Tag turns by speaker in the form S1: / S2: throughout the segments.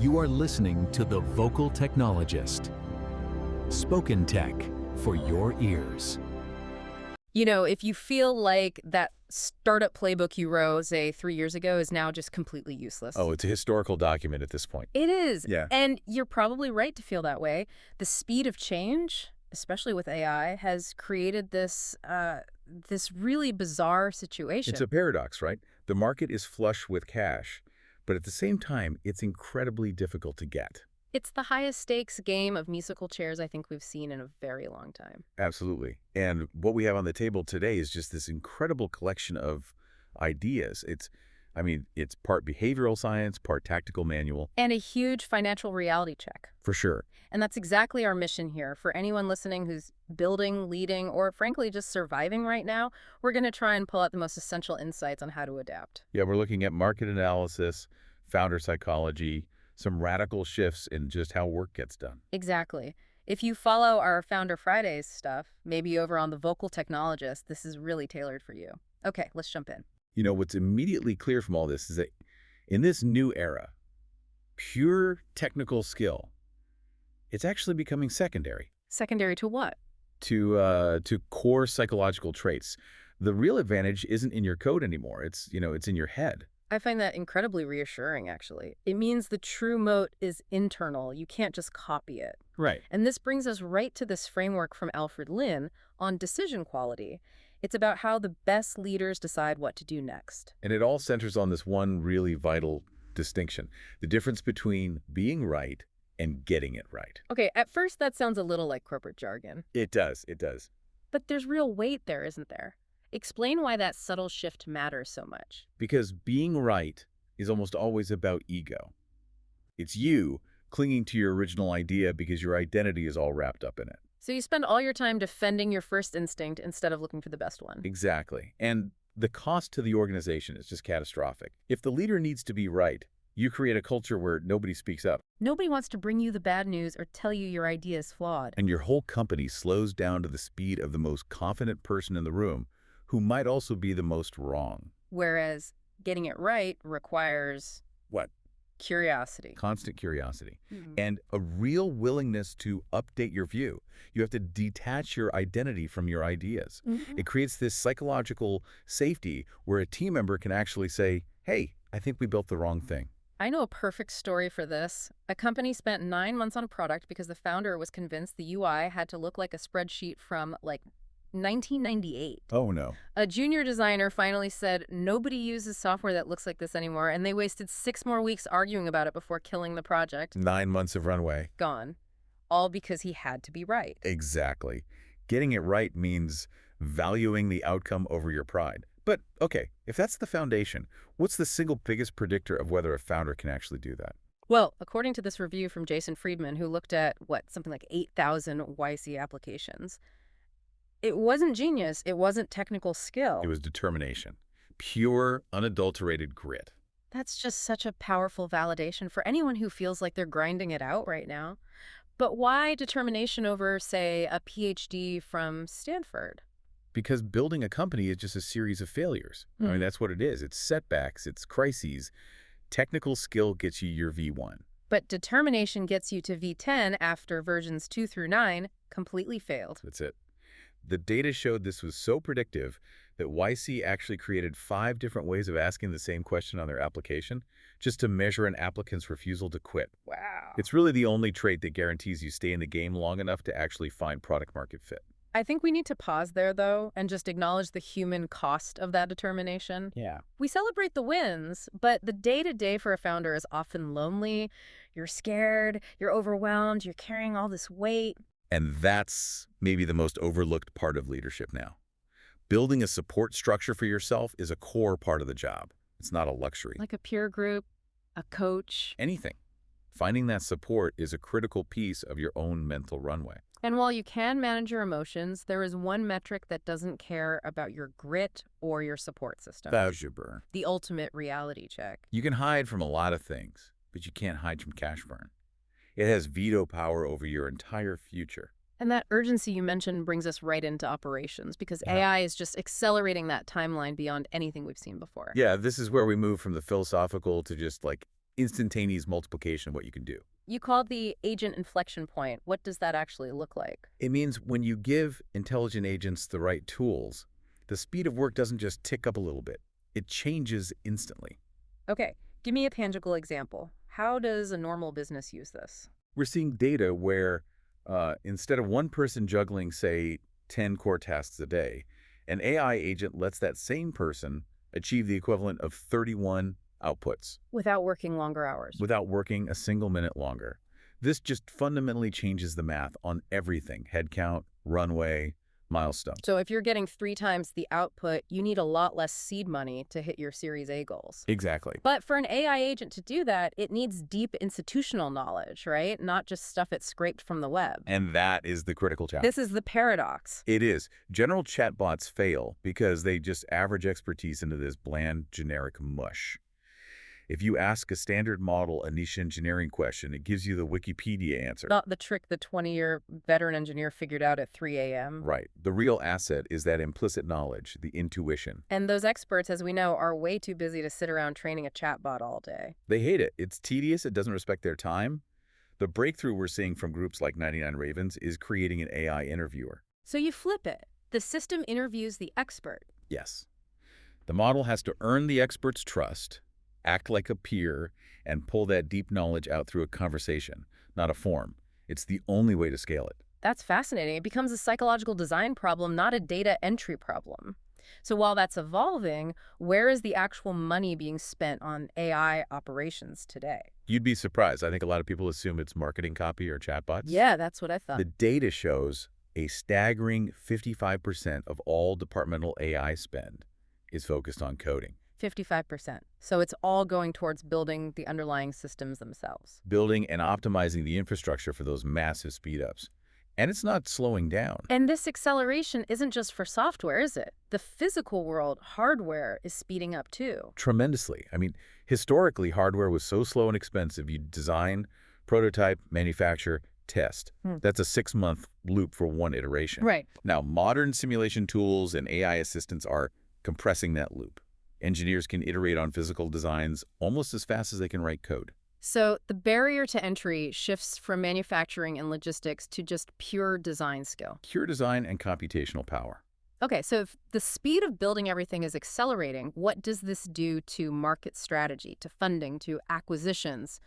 S1: You are listening to The Vocal Technologist. Spoken tech for your ears.
S2: You know, if you feel like that startup playbook you wrote, say, 3 years ago is now just completely useless.
S3: Oh, it's a historical document at this point.
S2: It is.
S3: Yeah.
S2: And you're probably right to feel that way. The speed of change, especially with AI, has created this really bizarre situation.
S3: It's a paradox, right? The market is flush with cash, but at the same time, it's incredibly difficult to get.
S2: It's the highest stakes game of musical chairs I think we've seen in a very long time.
S3: Absolutely. And what we have on the table today is just this incredible collection of ideas. It's part behavioral science, part tactical manual.
S2: And a huge financial reality check.
S3: For sure.
S2: And that's exactly our mission here. For anyone listening who's building, leading, or frankly just surviving right now, we're going to try and pull out the most essential insights on how to adapt.
S3: Yeah, we're looking at market analysis, founder psychology, some radical shifts in just how work gets done.
S2: Exactly. If you follow our Founder Fridays stuff, maybe over on The Vocal Technologist, this is really tailored for you. Okay, let's jump in.
S3: You know, what's immediately clear from all this is that in this new era, pure technical skill, it's actually becoming secondary.
S2: Secondary to what?
S3: To core psychological traits. The real advantage isn't in your code anymore. It's in your head.
S2: I find that incredibly reassuring, actually. It means the true moat is internal. You can't just copy it.
S3: Right.
S2: And this brings us right to this framework from Alfred Lin on decision quality. It's about how the best leaders decide what to do next.
S3: And it all centers on this one really vital distinction, the difference between being right and getting it right.
S2: Okay, at first that sounds a little like corporate jargon.
S3: It does. It does.
S2: But there's real weight there, isn't there? Explain why that subtle shift matters so much.
S3: Because being right is almost always about ego. It's you clinging to your original idea because your identity is all wrapped up in it.
S2: So you spend all your time defending your first instinct instead of looking for the best one.
S3: Exactly. And the cost to the organization is just catastrophic. If the leader needs to be right, you create a culture where nobody speaks up.
S2: Nobody wants to bring you the bad news or tell you your idea is flawed.
S3: And your whole company slows down to the speed of the most confident person in the room, who might also be the most wrong.
S2: Whereas getting it right requires...
S3: What?
S2: Curiosity.
S3: Constant curiosity.
S2: Mm-hmm.
S3: And a real willingness to update your view. You have to detach your identity from your ideas.
S2: Mm-hmm.
S3: It creates this psychological safety where a team member can actually say, hey, I think we built the wrong thing.
S2: I know a perfect story for this. A company spent 9 months on a product because the founder was convinced the UI had to look like a spreadsheet from, 1998.
S3: Oh, no.
S2: A junior designer finally said, nobody uses software that looks like this anymore, and they wasted 6 more weeks arguing about it before killing the project.
S3: 9 months of runway.
S2: Gone. All because he had to be right.
S3: Exactly. Getting it right means valuing the outcome over your pride. But, okay, if that's the foundation, what's the single biggest predictor of whether a founder can actually do that?
S2: Well, according to this review from Jason Friedman, who looked at, something like 8,000 YC applications, it wasn't genius. It wasn't technical skill.
S3: It was determination. Pure, unadulterated grit.
S2: That's just such a powerful validation for anyone who feels like they're grinding it out right now. But why determination over, say, a PhD from Stanford?
S3: Because building a company is just a series of failures. I mean, that's what it is. It's setbacks. It's crises. Technical skill gets you your V1.
S2: But determination gets you to V10 after versions 2 through 9 completely failed.
S3: That's it. The data showed this was so predictive that YC actually created 5 different ways of asking the same question on their application just to measure an applicant's refusal to quit.
S2: Wow.
S3: It's really the only trait that guarantees you stay in the game long enough to actually find product market fit.
S2: I think we need to pause there, though, and just acknowledge the human cost of that determination.
S3: Yeah.
S2: We celebrate the wins, but the day-to-day for a founder is often lonely. You're scared, you're overwhelmed, you're carrying all this weight.
S3: And that's maybe the most overlooked part of leadership now. Building a support structure for yourself is a core part of the job. It's not a luxury.
S2: Like a peer group, a coach.
S3: Anything. Finding that support is a critical piece of your own mental runway.
S2: And while you can manage your emotions, there is one metric that doesn't care about your grit or your support system.
S3: Burn.
S2: The ultimate reality check.
S3: You can hide from a lot of things, but you can't hide from cash burn. It has veto power over your entire future.
S2: And that urgency you mentioned brings us right into operations, because AI is just accelerating that timeline beyond anything we've seen before.
S3: Yeah, this is where we move from the philosophical to just instantaneous multiplication of what you can do.
S2: You called the agent inflection point. What does that actually look like?
S3: It means when you give intelligent agents the right tools, the speed of work doesn't just tick up a little bit. It changes instantly.
S2: Okay, give me a tangible example. How does a normal business use this?
S3: We're seeing data where instead of one person juggling, say, 10 core tasks a day, an AI agent lets that same person achieve the equivalent of 31 outputs
S2: Without working longer hours.
S3: without working a single minute longer. This just fundamentally changes the math on everything: headcount, runway, milestones.
S2: So if you're getting 3 times the output, you need a lot less seed money to hit your Series A goals.
S3: Exactly.
S2: But for an AI agent to do that, it needs deep institutional knowledge, right? Not just stuff it scraped from the web.
S3: And that is the critical challenge.
S2: This is the paradox.
S3: It is. General chatbots fail because they just average expertise into this bland, generic mush. If you ask a standard model a niche engineering question, it gives you the Wikipedia answer.
S2: Not the trick the 20-year veteran engineer figured out at 3 a.m.
S3: Right. The real asset is that implicit knowledge, the intuition.
S2: And those experts, as we know, are way too busy to sit around training a chatbot all day.
S3: They hate it. It's tedious. It doesn't respect their time. The breakthrough we're seeing from groups like 99 Ravens is creating an AI interviewer.
S2: So you flip it. The system interviews the expert.
S3: Yes. The model has to earn the expert's trust, act like a peer, and pull that deep knowledge out through a conversation, not a form. It's the only way to scale it.
S2: That's fascinating. It becomes a psychological design problem, not a data entry problem. So while that's evolving, where is the actual money being spent on AI operations today?
S3: You'd be surprised. I think a lot of people assume it's marketing copy or chatbots.
S2: Yeah, that's what I thought.
S3: The data shows a staggering 55% of all departmental AI spend is focused on coding.
S2: 55%. So it's all going towards building the underlying systems themselves.
S3: Building and optimizing the infrastructure for those massive speed-ups. And it's not slowing down.
S2: And this acceleration isn't just for software, is it? The physical world, hardware, is speeding up too.
S3: Tremendously. I mean, historically, hardware was so slow and expensive. You design, prototype, manufacture, test. That's a 6-month loop for one iteration.
S2: Right.
S3: Now, modern simulation tools and AI assistants are compressing that loop. Engineers can iterate on physical designs almost as fast as they can write code.
S2: So the barrier to entry shifts from manufacturing and logistics to just pure design skill.
S3: Pure design and computational power.
S2: Okay, so if the speed of building everything is accelerating, what does this do to market strategy, to funding, to acquisitions?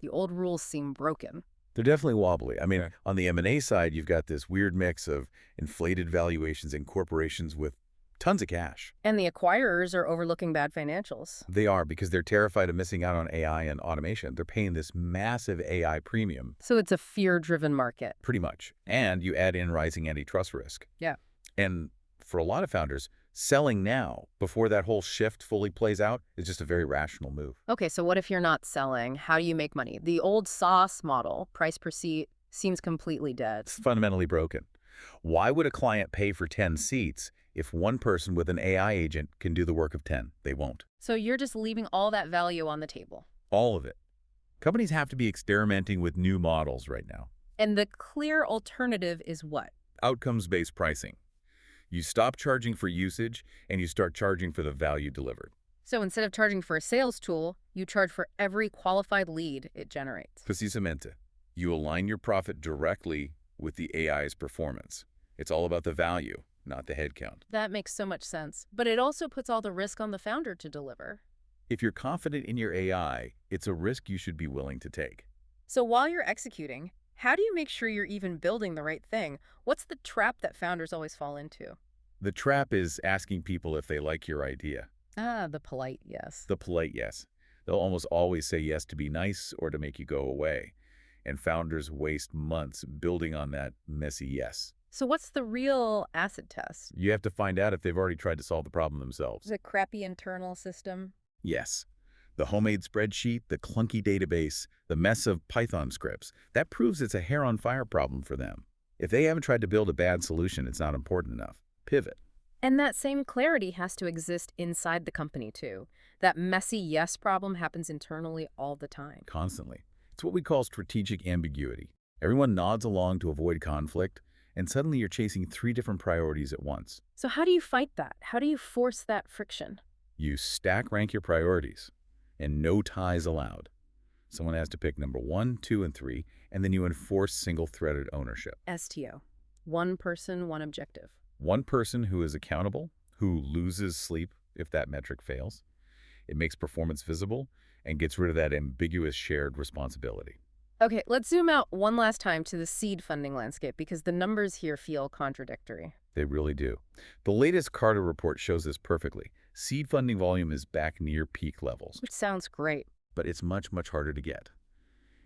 S2: The old rules seem broken.
S3: They're definitely wobbly. I mean, on the M&A side, you've got this weird mix of inflated valuations and corporations with tons of cash.
S2: And the acquirers are overlooking bad financials.
S3: They are, because they're terrified of missing out on AI and automation. They're paying this massive AI premium.
S2: So it's a fear-driven market.
S3: Pretty much. And you add in rising antitrust risk.
S2: Yeah.
S3: And for a lot of founders, selling now, before that whole shift fully plays out, is just a very rational move.
S2: Okay, so what if you're not selling? How do you make money? The old SaaS model, price per seat, seems completely dead.
S3: It's fundamentally broken. Why would a client pay for 10 seats if one person with an AI agent can do the work of 10? They won't.
S2: So you're just leaving all that value on the table.
S3: All of it. Companies have to be experimenting with new models right now.
S2: And the clear alternative is what?
S3: Outcomes-based pricing. You stop charging for usage and you start charging for the value delivered.
S2: So instead of charging for a sales tool, you charge for every qualified lead it generates.
S3: Precisamente. You align your profit directly with the AI's performance. It's all about the value, not the headcount.
S2: That makes so much sense. But it also puts all the risk on the founder to deliver.
S3: If you're confident in your AI, it's a risk you should be willing to take.
S2: So while you're executing, how do you make sure you're even building the right thing? What's the trap that founders always fall into?
S3: The trap is asking people if they like your idea.
S2: Ah, the polite yes.
S3: The polite yes. They'll almost always say yes to be nice or to make you go away. And founders waste months building on that messy yes.
S2: So what's the real acid test?
S3: You have to find out if they've already tried to solve the problem themselves.
S2: The crappy internal system?
S3: Yes. The homemade spreadsheet, the clunky database, the mess of Python scripts, that proves it's a hair-on-fire problem for them. If they haven't tried to build a bad solution, it's not important enough. Pivot.
S2: And that same clarity has to exist inside the company, too. That messy yes problem happens internally all the time.
S3: Constantly. It's what we call strategic ambiguity. Everyone nods along to avoid conflict, and suddenly you're chasing 3 different priorities at once.
S2: So how do you fight that? How do you force that friction?
S3: You stack rank your priorities, and no ties allowed. Someone has to pick number 1, 2, and 3, and then you enforce single-threaded ownership.
S2: STO. One person, one objective.
S3: One person who is accountable, who loses sleep if that metric fails. It makes performance visible and gets rid of that ambiguous shared responsibility.
S2: Okay, let's zoom out one last time to the seed funding landscape because the numbers here feel contradictory.
S3: They really do. The latest Carter report shows this perfectly. Seed funding volume is back near peak levels,
S2: Which sounds great.
S3: but it's much, much harder to get.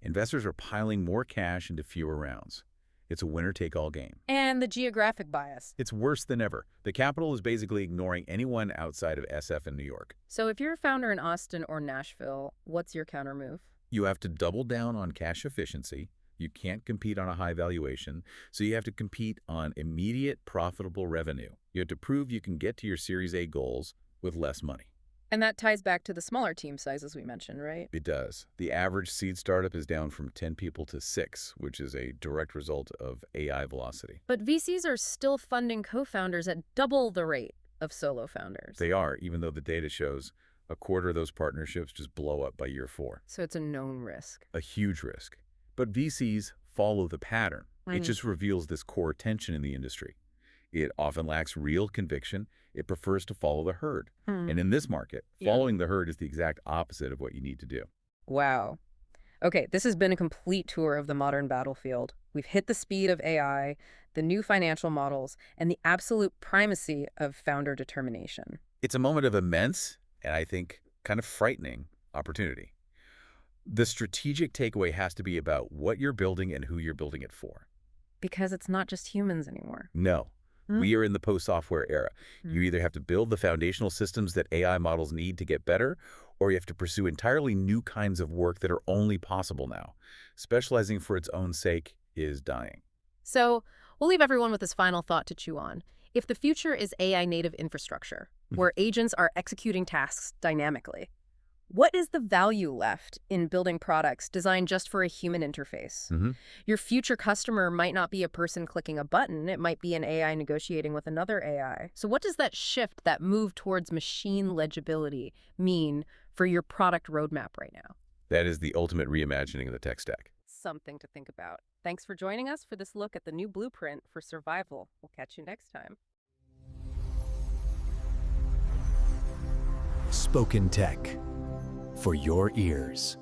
S3: Investors are piling more cash into fewer rounds. It's a winner-take-all game.
S2: And the geographic bias.
S3: It's worse than ever. The capital is basically ignoring anyone outside of SF in New York.
S2: So if you're a founder in Austin or Nashville, what's your counter move?
S3: You have to double down on cash efficiency. You can't compete on a high valuation, so you have to compete on immediate profitable revenue. You have to prove you can get to your Series A goals with less money.
S2: And that ties back to the smaller team sizes we mentioned, right?
S3: It does. The average seed startup is down from 10 people to 6, which is a direct result of AI velocity.
S2: But VCs are still funding co-founders at double the rate of solo founders.
S3: They are, even though the data shows a quarter of those partnerships just blow up by year 4.
S2: So it's a known risk.
S3: A huge risk. But VCs follow the pattern. It just reveals this core tension in the industry. It often lacks real conviction. It prefers to follow the herd. And in this market, following the herd is the exact opposite of what you need to do.
S2: Wow. Okay, this has been a complete tour of the modern battlefield. We've hit the speed of AI, the new financial models, and the absolute primacy of founder determination.
S3: It's a moment of immense, and I think kind of frightening, opportunity. The strategic takeaway has to be about what you're building and who you're building it for.
S2: Because it's not just humans anymore.
S3: No. We are in the post-software era. You either have to build the foundational systems that AI models need to get better, or you have to pursue entirely new kinds of work that are only possible now. Specializing for its own sake is dying.
S2: So we'll leave everyone with this final thought to chew on. If the future is AI native infrastructure, where agents are executing tasks dynamically, what is the value left in building products designed just for a human interface? Your future customer might not be a person clicking a button. It might be an AI negotiating with another AI. So what does that shift, that move towards machine legibility, mean for your product roadmap right now?
S3: That is the ultimate reimagining of the tech stack.
S2: Something to think about. Thanks for joining us for this look at the new blueprint for survival. We'll catch you next time.
S1: Spoken Tech, for your ears.